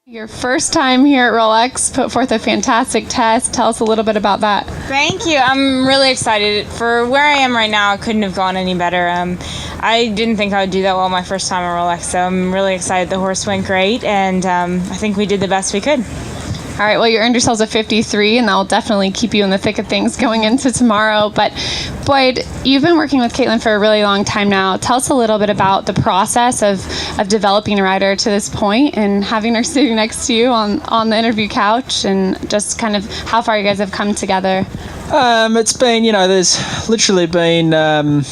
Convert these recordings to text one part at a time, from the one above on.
Your first time here at Rolex, put forth a fantastic test. Tell us a little bit about that. Thank you. I'm really excited. For where I am right now, I couldn't have gone any better. I didn't think I would do that well my first time at Rolex, so I'm really excited. The horse went great, and I think we did the best we could. All right, well, you earned yourselves a 53, and that will definitely keep you in the thick of things going into tomorrow. But, Boyd, you've been working with Caitlin for a really long time now. Tell us a little bit about the process of developing a rider to this point and having her sitting next to you on the interview couch, and just kind of how far you guys have come together. It's been, there's literally been...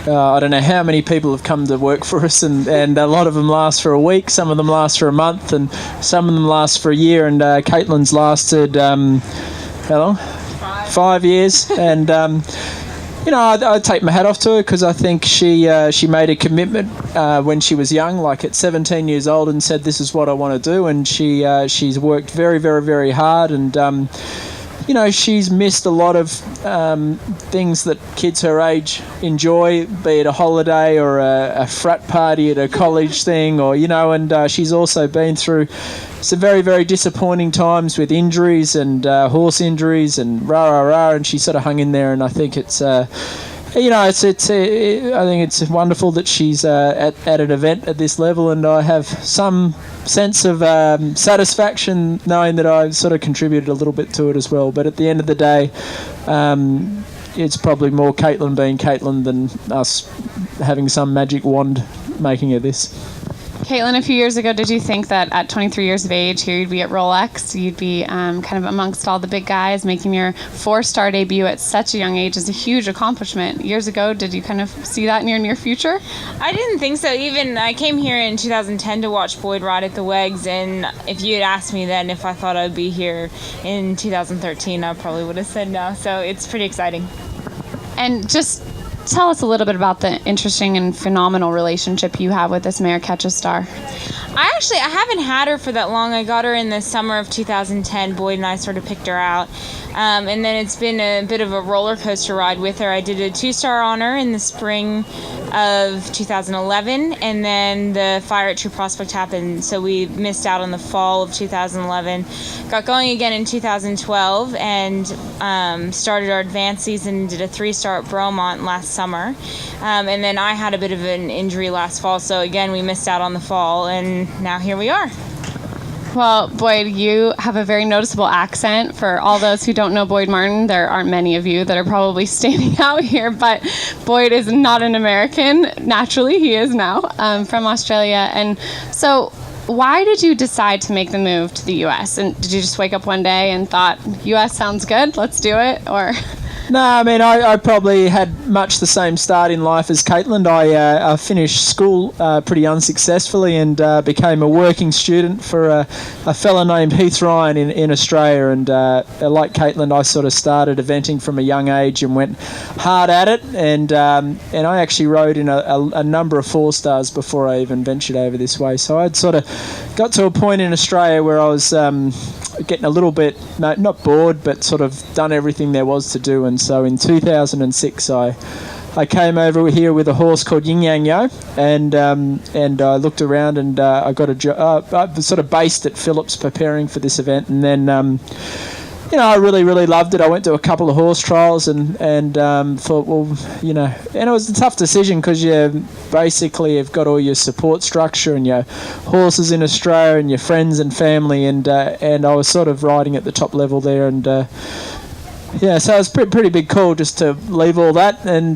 I don't know how many people have come to work for us, and a lot of them last for a week, some of them last for a month, and some of them last for a year, and Caitlin's lasted, how long? 5 years, and, I take my hat off to her because I think she made a commitment when she was young, like at 17 years old, and said, this is what I want to do, and she's worked very, very, very hard, and she's missed a lot of things that kids her age enjoy, be it a holiday or a frat party at a college thing, or, and she's also been through some very, very disappointing times with injuries and horse injuries and and she sort of hung in there, and I think it's... I think it's wonderful that she's at an event at this level, and I have some sense of satisfaction knowing that I've sort of contributed a little bit to it as well. But at the end of the day, it's probably more Caitlin being Caitlin than us having some magic wand making her this. Caitlin, a few years ago, did you think that at 23 years of age here you'd be at Rolex, you'd be kind of amongst all the big guys? Making your 4-star debut at such a young age is a huge accomplishment. Years ago, did you kind of see that in your near future? I didn't think so. Even I came here in 2010 to watch Boyd ride at the Wegs, and if you had asked me then if I thought I'd be here in 2013, I probably would have said no. So it's pretty exciting. And just tell us a little bit about the interesting and phenomenal relationship you have with this mare, Catch a Star. I haven't had her for that long. I got her in the summer of 2010. Boyd and I sort of picked her out. And then it's been a bit of a roller coaster ride with her. I did a 2-star on her in the spring of 2011, and then the fire at True Prospect happened, so we missed out on the fall of 2011. Got going again in 2012, and started our advanced season, did a 3-star at Bromont last summer. And then I had a bit of an injury last fall, so again, we missed out on the fall, and now here we are. Well, Boyd, you have a very noticeable accent. For all those who don't know Boyd Martin, there aren't many of you that are probably standing out here, but Boyd is not an American. Naturally, he is now, from Australia. And so why did you decide to make the move to the U.S.? And did you just wake up one day and thought, U.S. sounds good, let's do it? Or... No, I mean, I probably had much the same start in life as Caitlin. I finished school pretty unsuccessfully and became a working student for a fella named Heath Ryan in Australia. And like Caitlin, I sort of started eventing from a young age and went hard at it. And I actually rode in a number of 4-stars before I even ventured over this way. So I'd sort of got to a point in Australia where I was getting a little bit, not bored, but sort of done everything there was to do. And so in 2006, I came over here with a horse called Yin Yang Yo, and I looked around, and I got a job. I was sort of based at Phillips preparing for this event, and then I really, really loved it. I went to a couple of horse trials and thought, well, and it was a tough decision because you basically have got all your support structure and your horses in Australia and your friends and family, and I was sort of riding at the top level there, and so it was a pretty big call just to leave all that and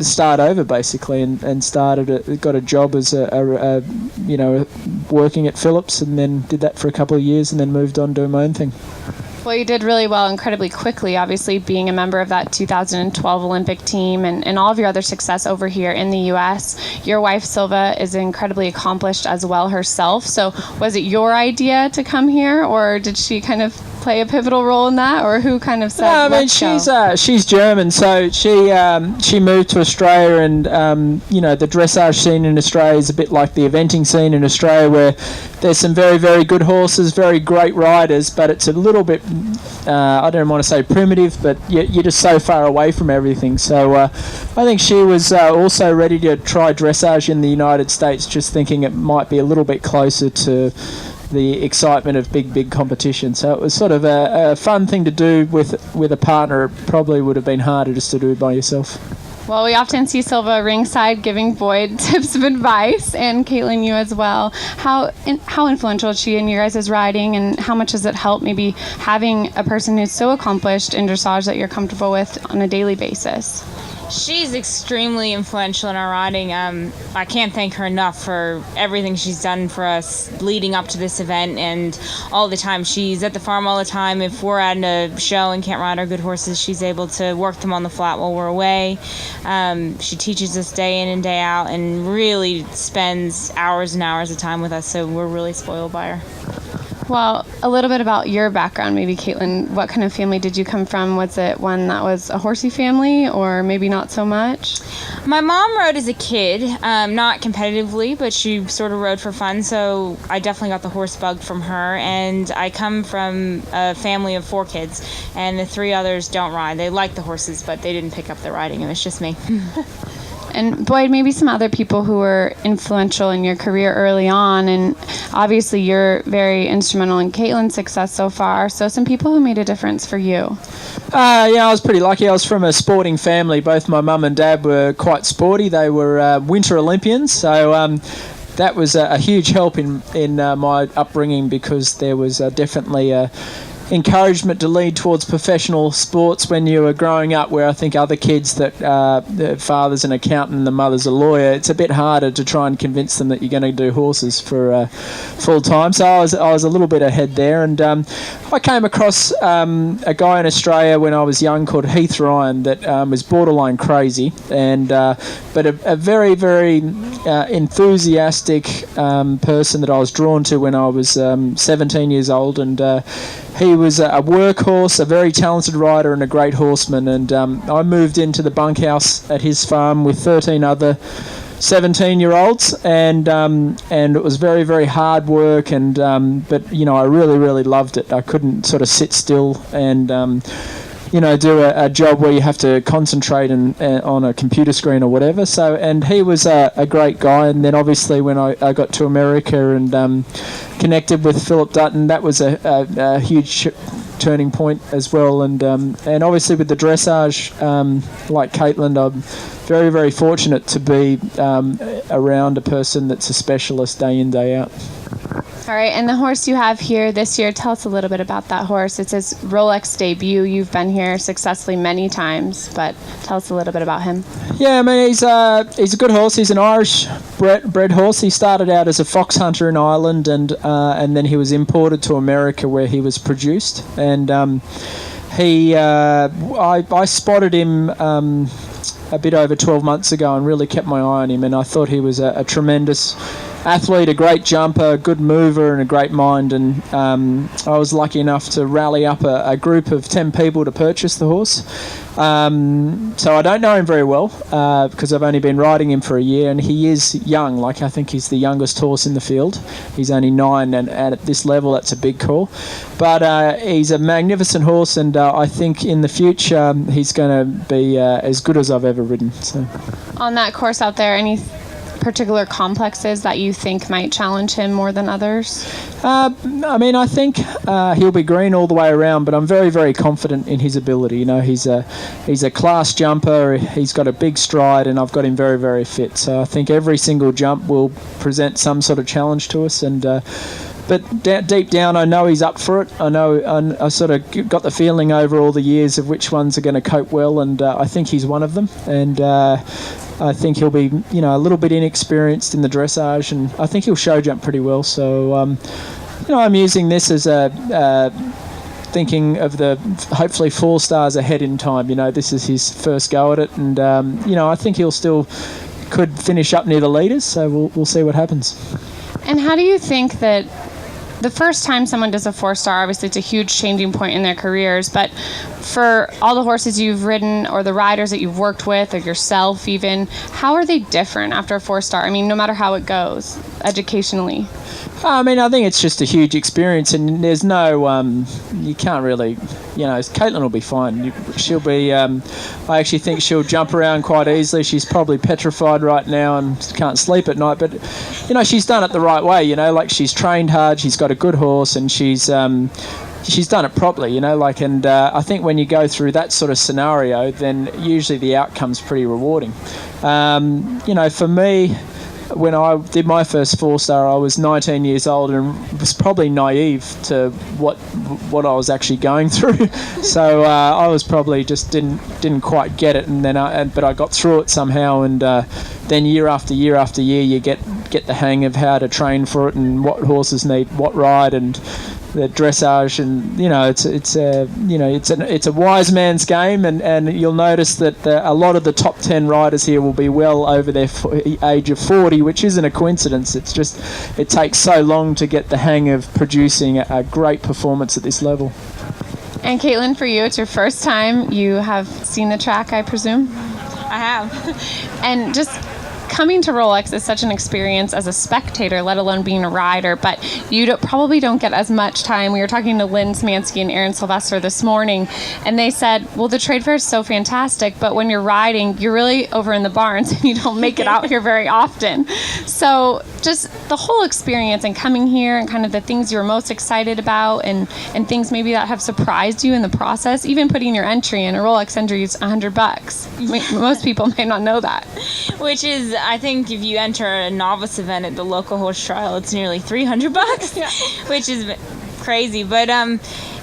start over basically, and got a job as working at Phillips, and then did that for a couple of years, and then moved on doing my own thing. Well, you did really well incredibly quickly, obviously being a member of that 2012 Olympic team and all of your other success over here in the U.S. Your wife, Silva, is incredibly accomplished as well herself. So was it your idea to come here, or did she kind of play a pivotal role in that, or who kind of said? No, I mean she's German, so she moved to Australia, and the dressage scene in Australia is a bit like the eventing scene in Australia, where there's some very, very good horses, very great riders, but it's a little bit I don't want to say primitive, but you're just so far away from everything. So I think she was also ready to try dressage in the United States, just thinking it might be a little bit closer to the excitement of big competition. So it was sort of a fun thing to do with a partner. It probably would have been harder just to do by yourself. Well, we often see Silva ringside giving Boyd tips of advice, and Caitlin, you as well. How influential is she in your guys' riding, and how much does it help maybe having a person who's so accomplished in dressage that you're comfortable with on a daily basis? She's extremely influential in our riding. I can't thank her enough for everything she's done for us leading up to this event, and all the time. She's at the farm all the time. If we're at a show and can't ride our good horses, she's able to work them on the flat while we're away. She teaches us day in and day out and really spends hours and hours of time with us, so we're really spoiled by her. Well, a little bit about your background, maybe, Caitlin. What kind of family did you come from? Was it one that was a horsey family, or maybe not so much? My mom rode as a kid, not competitively, but she sort of rode for fun, so I definitely got the horse bug from her. And I come from a family of 4 kids, and the 3 others don't ride. They like the horses, but they didn't pick up the riding. It was just me. And Boyd, maybe some other people who were influential in your career early on, and obviously you're very instrumental in Caitlin's success so far, so some people who made a difference for you. I was pretty lucky. I was from a sporting family. Both my mum and dad were quite sporty. They were Winter Olympians, so that was a huge help in my upbringing, because there was definitely encouragement to lead towards professional sports when you were growing up, where I think other kids that the father's an accountant and the mother's a lawyer, it's a bit harder to try and convince them that you're going to do horses for full time. So I was a little bit ahead there, and I came across a guy in Australia when I was young called Heath Ryan that was borderline crazy, and but a very, very enthusiastic person that I was drawn to when I was 17 years old, and he was a workhorse, a very talented rider and a great horseman, and I moved into the bunkhouse at his farm with 13 other 17-year-olds, and it was very, very hard work, and but I really, really loved it. I couldn't sort of sit still and do a job where you have to concentrate on a computer screen or whatever. So, and he was a great guy. And then obviously when I got to America and connected with Philip Dutton, that was a huge turning point as well. And obviously with the dressage, like Caitlin, I'm very, very fortunate to be around a person that's a specialist day in, day out. All right, and the horse you have here this year, tell us a little bit about that horse. It says Rolex debut. You've been here successfully many times, but tell us a little bit about him. Yeah, I mean, he's a good horse. He's an Irish bred horse. He started out as a fox hunter in Ireland, and then he was imported to America, where he was produced. And I spotted him a bit over 12 months ago and really kept my eye on him, and I thought he was a tremendous athlete, a great jumper, a good mover, and a great mind. And I was lucky enough to rally up a group of 10 people to purchase the horse. So I don't know him very well because I've only been riding him for a year, and he is young. Like, I think he's the youngest horse in the field. He's only 9, and at this level that's a big call. But he's a magnificent horse, and I think in the future he's going to be as good as I've ever ridden. So, on that course out there, any particular complexes that you think might challenge him more than others? I mean, I think he'll be green all the way around, but I'm very, very confident in his ability. He's a class jumper. He's got a big stride, and I've got him very, very fit. So I think every single jump will present some sort of challenge to us. And but deep down, I know he's up for it. I sort of got the feeling over all the years of which ones are going to cope well, and I think he's one of them. And I think he'll be, a little bit inexperienced in the dressage, and I think he'll show jump pretty well. So, I'm using this as thinking of the hopefully 4 stars ahead in time. This is his first go at it, and I think he'll still could finish up near the leaders. So we'll see what happens. And how do you think that the first time someone does a 4-star, obviously it's a huge changing point in their careers, but for all the horses you've ridden or the riders that you've worked with or yourself even, how are they different after a 4-star? I mean, no matter how it goes educationally. I mean, I think it's just a huge experience, and there's no, you can't really, Caitlin will be fine. She'll be, I actually think she'll jump around quite easily. She's probably petrified right now and can't sleep at night, but, she's done it the right way, like she's trained hard, she's got a good horse, and she's done it properly, and I think when you go through that sort of scenario, then usually the outcome's pretty rewarding. For me, when I did my first 4-star, I was 19 years old and was probably naive to what I was actually going through. So I was probably just didn't quite get it, and then but I got through it somehow. And then year after year after year, you get the hang of how to train for it and what horses need what ride and the dressage, and it's a wise man's game, and you'll notice that a lot of the top 10 riders here will be well over their age of 40, which isn't a coincidence. It's just it takes so long to get the hang of producing a great performance at this level. And Caitlin, for you, it's your first time you have seen the track, I presume? I have. And just coming to Rolex is such an experience as a spectator, let alone being a rider, but you probably don't get as much time. We were talking to Lynn Smansky and Aaron Sylvester this morning, and they said, well, the trade fair is so fantastic, but when you're riding, you're really over in the barns and you don't make it out here very often. So just the whole experience and coming here and kind of the things you were most excited about and things maybe that have surprised you in the process, even putting your entry in. A Rolex entry is $100. Most people may not know that. Which is, I think, if you enter a novice event at the local horse trial, it's nearly $300, yeah. Which is crazy. But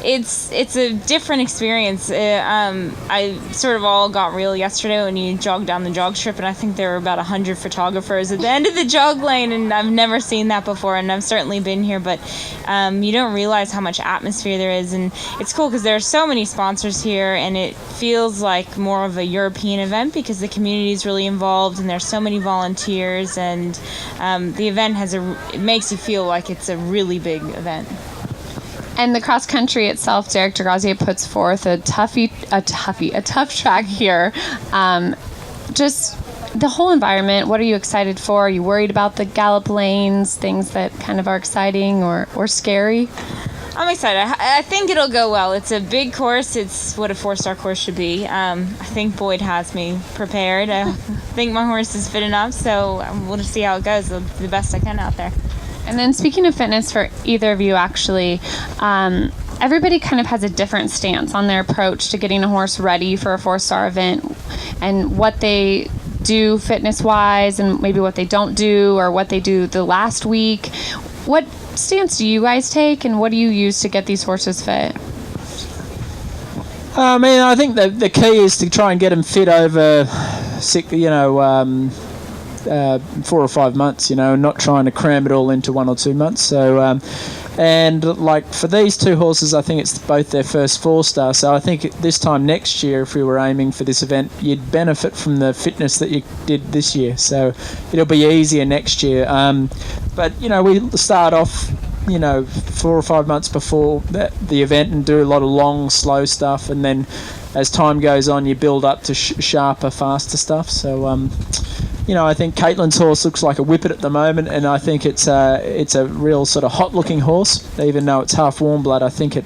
it's a different experience. I sort of all got real yesterday when you jogged down the jog strip, and I think there were about 100 photographers at the end of the jog lane, and I've never seen that before, and I've certainly been here, but you don't realize how much atmosphere there is, and it's cool because there are so many sponsors here, and it feels like more of a European event because the community is really involved, and there's so many volunteers, and the event it makes you feel like it's a really big event. And the cross country itself, Derek DeGrazier puts forth a tough track here. Just the whole environment, what are you excited for? Are you worried about the gallop lanes, things that kind of are exciting or scary? I'm excited. I think it'll go well. It's a big course. It's what a 4-star course should be. I think Boyd has me prepared. I think my horse is fit enough, so we'll just see how it goes. I'll do the best I can out there. And then speaking of fitness for either of you, actually, everybody kind of has a different stance on their approach to getting a horse ready for a 4-star event and what they do fitness-wise and maybe what they don't do or what they do the last week. What stance do you guys take, and what do you use to get these horses fit? I think the key is to try and get them fit over 4 or 5 months, and not trying to cram it all into 1 or 2 months. So, and like for these two horses, I think it's both their first 4-star. So I think this time next year, if we were aiming for this event, you'd benefit from the fitness that you did this year. So it'll be easier next year. But we start off 4 or 5 months before the event and do a lot of long, slow stuff, and then as time goes on, you build up to sharper, faster stuff. So I think Caitlin's horse looks like a whippet at the moment, and I think it's a real sort of hot-looking horse, even though it's half warm blood. I think it,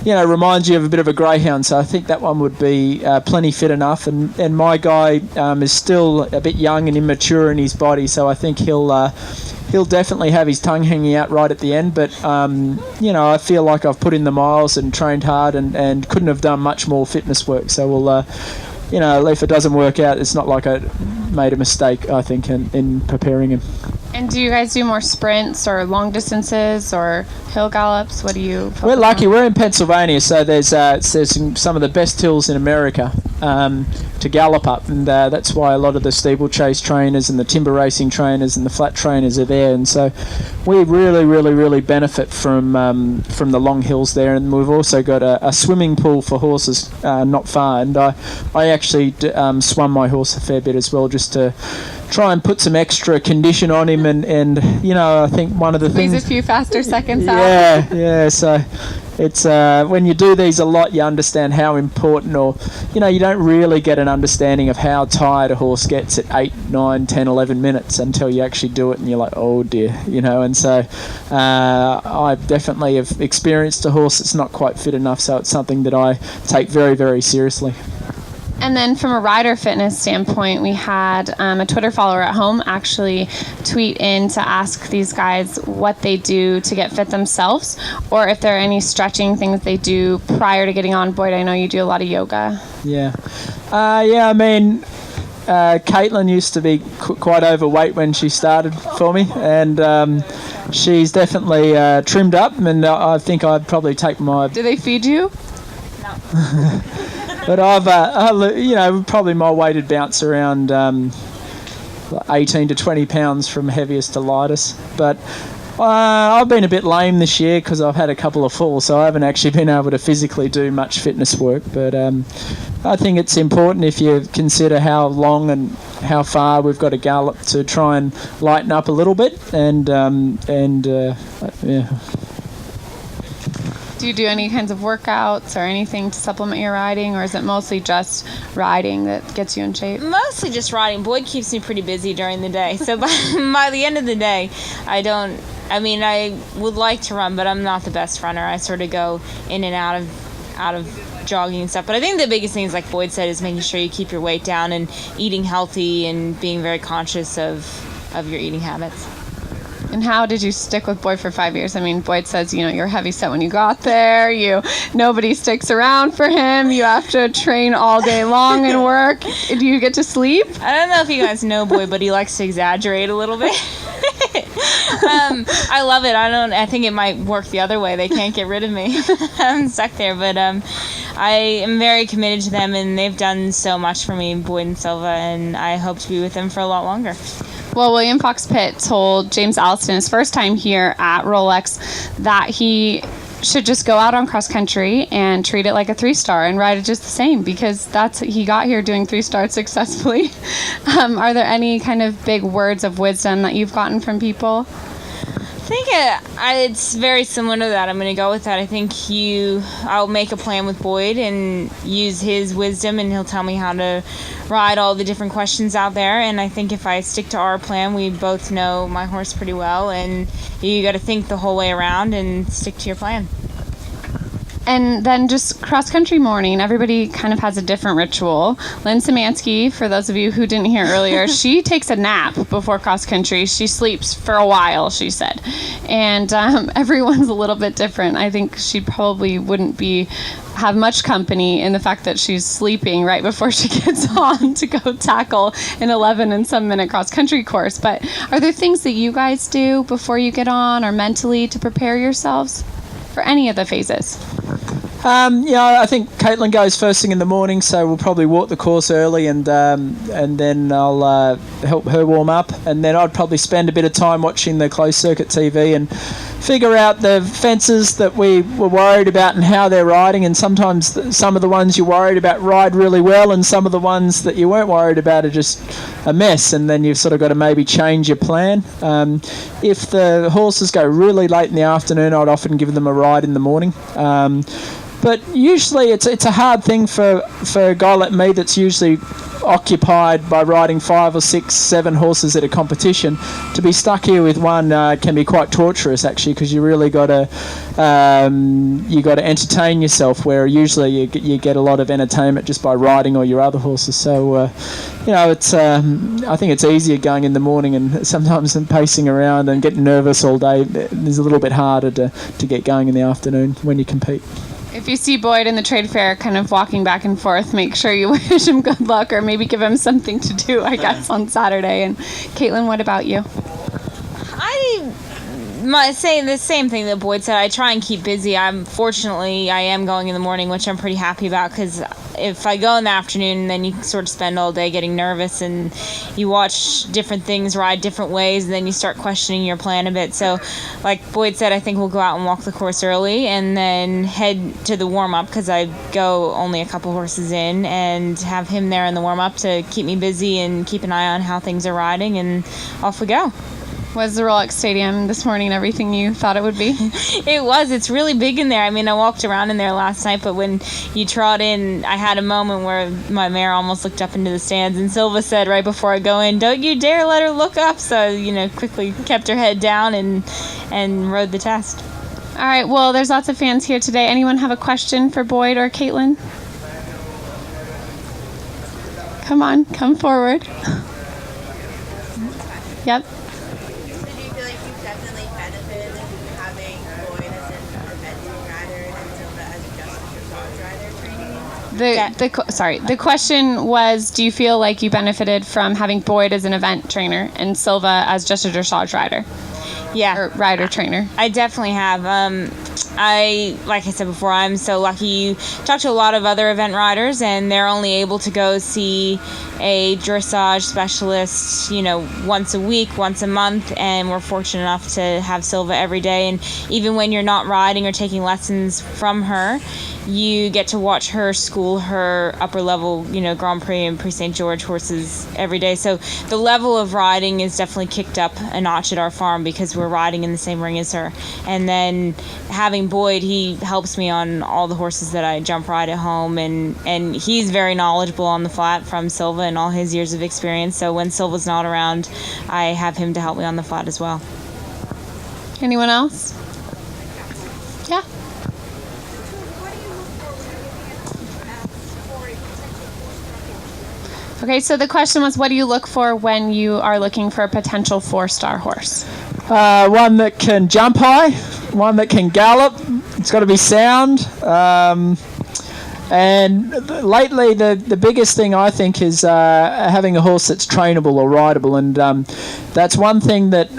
reminds you of a bit of a greyhound, so I think that one would be plenty fit enough. And my guy is still a bit young and immature in his body, so I think he'll definitely have his tongue hanging out right at the end. But I feel like I've put in the miles and trained hard and couldn't have done much more fitness work. So we'll. If it doesn't work out, it's not like I made a mistake, I think, in preparing him. And do you guys do more sprints or long distances or hill gallops? What do you focus We're lucky. on? We're in Pennsylvania, so there's some of the best hills in America to gallop up, and that's why a lot of the steeplechase trainers and the timber racing trainers and the flat trainers are there. And so we really, really, really benefit from the long hills there. And we've also got a swimming pool for horses not far. And I actually swum my horse a fair bit as well, just to try and put some extra condition on him, and I think one of the Squeeze things. a few faster seconds out. Yeah. So it's when you do these a lot, you understand how important, or you don't really get an understanding of how tired a horse gets at 8, 9, 10, 11 minutes until you actually do it, and you're like, oh dear, And so I definitely have experienced a horse that's not quite fit enough, so it's something that I take very, very seriously. And then from a rider fitness standpoint, we had a Twitter follower at home actually tweet in to ask these guys what they do to get fit themselves, or if there are any stretching things they do prior to getting on. Boyd, I know you do a lot of yoga. Yeah. I mean, Caitlin used to be quite overweight when she started for me, and she's definitely trimmed up, and I think I'd probably take my... Do they feed you? No. But I've, probably my weight would bounce around 18 to 20 pounds from heaviest to lightest. But I've been a bit lame this year because I've had a couple of falls, so I haven't actually been able to physically do much fitness work. But I think it's important, if you consider how long and how far we've got to gallop, to try and lighten up a little bit. Yeah. Do you do any kinds of workouts or anything to supplement your riding, or is it mostly just riding that gets you in shape? Mostly just riding. Boyd keeps me pretty busy during the day, so by the end of the day, I would like to run, but I'm not the best runner. I sort of go in and out of jogging and stuff. But I think the biggest thing is, like Boyd said, is making sure you keep your weight down and eating healthy and being very conscious of your eating habits. And how did you stick with Boyd for 5 years? I mean, Boyd says, you're heavy set when you got there. Nobody sticks around for him. You have to train all day long and work. Do you get to sleep? I don't know if you guys know Boyd, but he likes to exaggerate a little bit. I love it. I think it might work the other way. They can't get rid of me. I'm stuck there. But I am very committed to them, and they've done so much for me, Boyd and Silva, and I hope to be with them for a lot longer. Well, William Fox Pitt told James Alliston his first time here at Rolex that he should just go out on cross country and treat it like a 3-star and ride it just the same, because he got here doing 3-stars successfully. Are there any kind of big words of wisdom that you've gotten from people? I think it's very similar to that. I'm going to go with that. I think I'll make a plan with Boyd and use his wisdom, and he'll tell me how to ride all the different questions out there. And I think if I stick to our plan, we both know my horse pretty well, and you got to think the whole way around and stick to your plan. And then just cross-country morning, everybody kind of has a different ritual. Lynn Szymanski, for those of you who didn't hear earlier, she takes a nap before cross-country. She sleeps for a while, she said. And everyone's a little bit different. I think she probably wouldn't have much company in the fact that she's sleeping right before she gets on to go tackle an 11 and some minute cross-country course. But are there things that you guys do before you get on, or mentally, to prepare yourselves for any of the phases? I think Caitlin goes first thing in the morning, so we'll probably walk the course early, and then I'll help her warm up, and then I'd probably spend a bit of time watching the closed circuit TV and figure out the fences that we were worried about and how they're riding. And sometimes some of the ones you're worried about ride really well, and some of the ones that you weren't worried about are just a mess, and then you've sort of got to maybe change your plan. If the horses go really late in the afternoon, I'd often give them a ride in the morning. But usually it's a hard thing for a guy like me that's usually occupied by riding 5 or 6, 7 horses at a competition. To be stuck here with one can be quite torturous, actually, because you really got to entertain yourself, where usually you get a lot of entertainment just by riding all your other horses. So it's I think it's easier going in the morning, and sometimes pacing around and getting nervous all day is a little bit harder to get going in the afternoon when you compete. If you see Boyd in the trade fair kind of walking back and forth, make sure you wish him good luck, or maybe give him something to do, I guess, on Saturday. And Caitlin, what about you? I say the same thing that Boyd said. I try and keep busy. Fortunately, I am going in the morning, which I'm pretty happy about, because if I go in the afternoon, then you sort of spend all day getting nervous, and you watch different things ride different ways, and then you start questioning your plan a bit. So like Boyd said, I think we'll go out and walk the course early and then head to the warm-up, because I go only a couple horses in, and have him there in the warm-up to keep me busy and keep an eye on how things are riding, and off we go. Was the Rolex Stadium this morning everything you thought it would be? It was. It's really big in there. I mean, I walked around in there last night, but when you trot in, I had a moment where my mare almost looked up into the stands, and Silva said right before I go in, "Don't you dare let her look up." So, quickly kept her head down and rode the test. All right, well, there's lots of fans here today. Anyone have a question for Boyd or Caitlin? Come on, come forward. Yep. The question was, do you feel like you benefited from having Boyd as an event trainer and Silva as just a dressage rider? Yeah. Or rider trainer? I definitely have. Like I said before, I'm so lucky. You talk to a lot of other event riders, and they're only able to go see a dressage specialist, once a week, once a month, and we're fortunate enough to have Silva every day. And even when you're not riding or taking lessons from her, you get to watch her school her upper level, Grand Prix and Prix St. George horses every day. So the level of riding is definitely kicked up a notch at our farm because we're riding in the same ring as her. And then having Boyd, he helps me on all the horses that I jump ride at home, and he's very knowledgeable on the flat from Silva and all his years of experience. So when Silva's not around, I have him to help me on the flat as well. Anyone else? Yeah. Okay, so the question was, what do you look for when you are looking for a potential 4-star horse? One that can jump high, one that can gallop. It's got to be sound. And lately, the biggest thing I think is having a horse that's trainable or rideable, and that's one thing that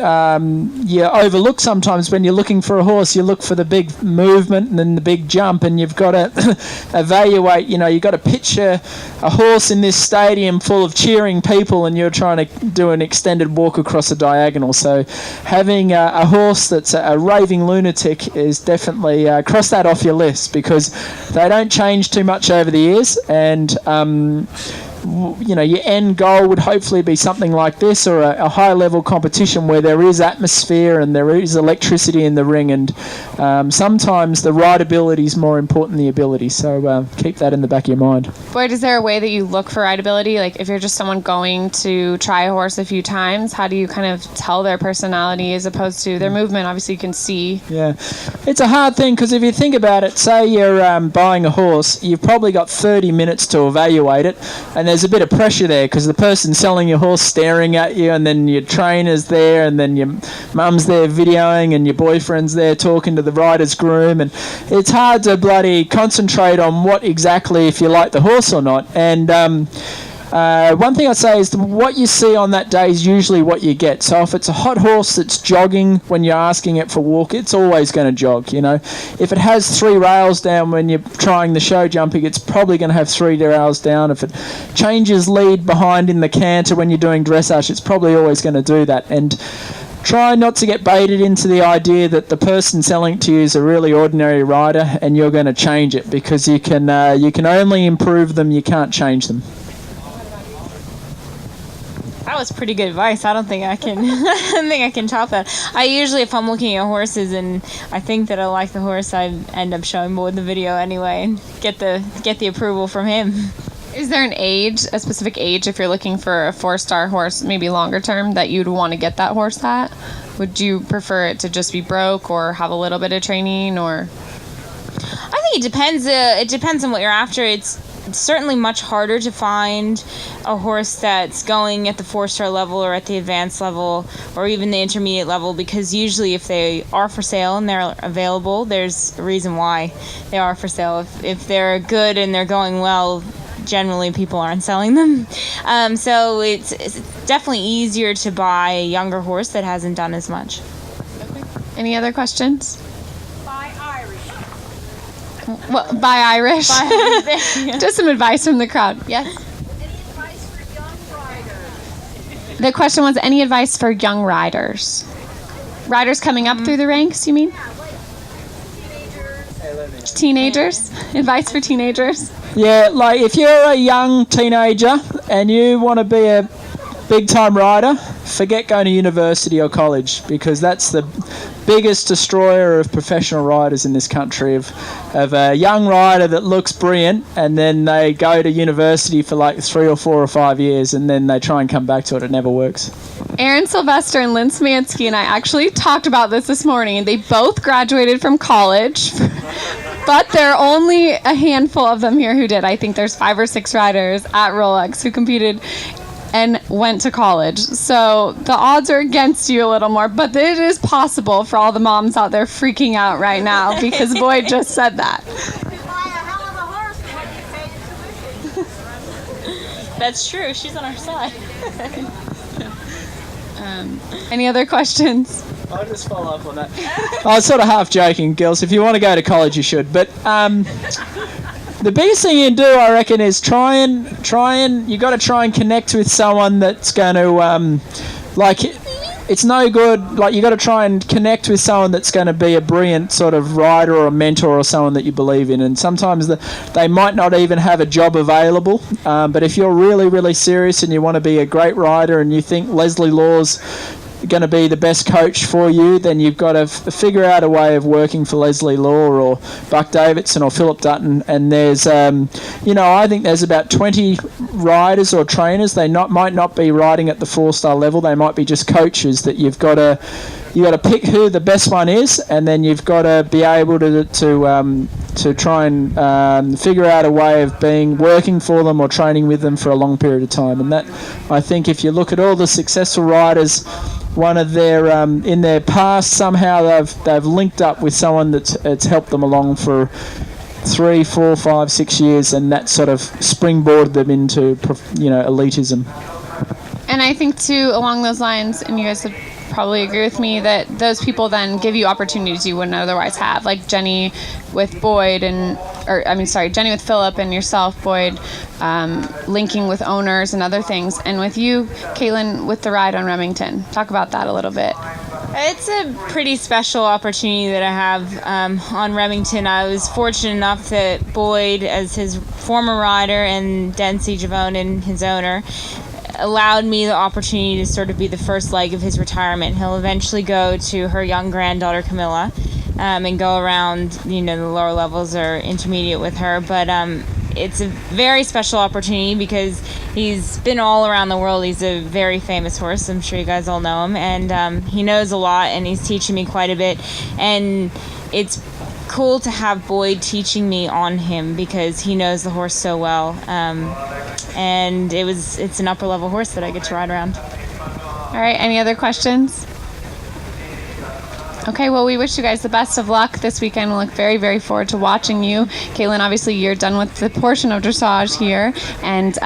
you overlook sometimes when you're looking for a horse. You look for the big movement and then the big jump, and you've got to evaluate. You've got to picture a horse in this stadium full of cheering people, and you're trying to do an extended walk across a diagonal. So having a horse that's a raving lunatic is definitely cross that off your list, because they don't change too much over the years, and your end goal would hopefully be something like this, or a high level competition where there is atmosphere and there is electricity in the ring, and sometimes the rideability is more important than the ability, so keep that in the back of your mind. Boyd, is there a way that you look for rideability? Like if you're just someone going to try a horse a few times, how do you kind of tell their personality as opposed to their movement? Obviously you can see. Yeah, it's a hard thing, because if you think about it, say you're buying a horse, you've probably got 30 minutes to evaluate it, and there's a bit of pressure there because the person selling your horse staring at you, and then your trainer's there, and then your mum's there videoing, and your boyfriend's there talking to the rider's groom, and it's hard to bloody concentrate on what exactly, if you like the horse or not. And one thing I say is what you see on that day is usually what you get. So if it's a hot horse that's jogging when you're asking it for walk, it's always going to jog, If it has 3 rails down when you're trying the show jumping, it's probably going to have 3 rails down. If it changes lead behind in the canter when you're doing dressage, it's probably always going to do that. And try not to get baited into the idea that the person selling it to you is a really ordinary rider and you're going to change it, because you can only improve them, you can't change them. That was pretty good advice. I don't think I can. I don't think I can top that. I usually, if I'm looking at horses and I think that I like the horse, I end up showing Boyd the video anyway and get the approval from him. Is there an age, a specific age, if you're looking for a 4-star horse, maybe longer term, that you'd want to get that horse at? Would you prefer it to just be broke or have a little bit of training, or? I think it depends. It depends on what you're after. It's certainly much harder to find a horse that's going at the 4-star level or at the advanced level or even the intermediate level, because usually if they are for sale and they're available, there's a reason why they are for sale. If they're good and they're going well, generally people aren't selling them. So it's definitely easier to buy a younger horse that hasn't done as much. Any other questions? Buy Irish. Well, by Irish. Just some advice from the crowd. Yes? Any advice for young riders? The question was, any advice for young riders? Riders coming up through the ranks, you mean? Yeah, like Teenagers? Advice for teenagers? Yeah, like if you're a young teenager and you want to be a big time rider, forget going to university or college, because that's the biggest destroyer of professional riders in this country, of a young rider that looks brilliant and then they go to university for like 3 or 4 or 5 years and then they try and come back to it. It never works. Aaron Sylvester and Lynn Smansky and I actually talked about this morning. They both graduated from college, but there are only a handful of them here who did. I think there's 5 or 6 riders at Rolex who competed and went to college. So the odds are against you a little more, but it is possible for all the moms out there freaking out right now because Boyd just said that. That's true. She's on our side. Any other questions? I'll just follow up on that. I was sort of half joking, girls. If you want to go to college, you should. But the biggest thing you can do, I reckon, is you got to try and connect with someone that's going to, it's no good, like you got to try and connect with someone that's going to be a brilliant sort of rider or a mentor or someone that you believe in. And sometimes they might not even have a job available, but if you're really, really serious and you want to be a great rider and you think Leslie Law's going to be the best coach for you, then you've got to figure out a way of working for Leslie Law or Buck Davidson or Philip Dutton. And there's, I think there's about 20 riders or trainers. They might not be riding at the 4-star level. They might be just coaches that you've got to pick who the best one is, and then you've got to be able to try and figure out a way of working for them or training with them for a long period of time. And that, I think, if you look at all the successful riders, one of their in their past somehow they've linked up with someone that's helped them along for 3, 4, 5, 6 years, and that sort of springboarded them into elitism. And I think too, along those lines, and you guys would probably agree with me, that those people then give you opportunities you wouldn't otherwise have, like Jenny with Boyd Jenny with Philip and yourself, Boyd, linking with owners and other things, and with you, Caitlin, with the ride on Remington. Talk about that a little bit. It's a pretty special opportunity that I have on Remington. I was fortunate enough that Boyd, as his former rider, and Dempsey Javonen, his owner, allowed me the opportunity to sort of be the first leg of his retirement. He'll eventually go to her young granddaughter Camilla and go around, the lower levels or intermediate with her. But it's a very special opportunity because he's been all around the world. He's a very famous horse. I'm sure you guys all know him. And he knows a lot, and he's teaching me quite a bit. And it's cool to have Boyd teaching me on him because he knows the horse so well. And it's an upper level horse that I get to ride around. All right, any other questions? Okay, well, we wish you guys the best of luck this weekend. We look very, very forward to watching you. Caitlin, obviously, you're done with the portion of dressage here, and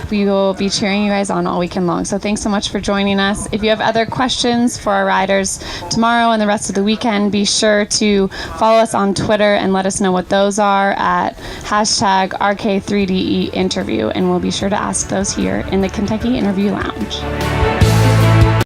we will be cheering you guys on all weekend long. So thanks so much for joining us. If you have other questions for our riders tomorrow and the rest of the weekend, be sure to follow us on Twitter and let us know what those are at #RK3DE interview, and we'll be sure to ask those here in the Kentucky Interview Lounge.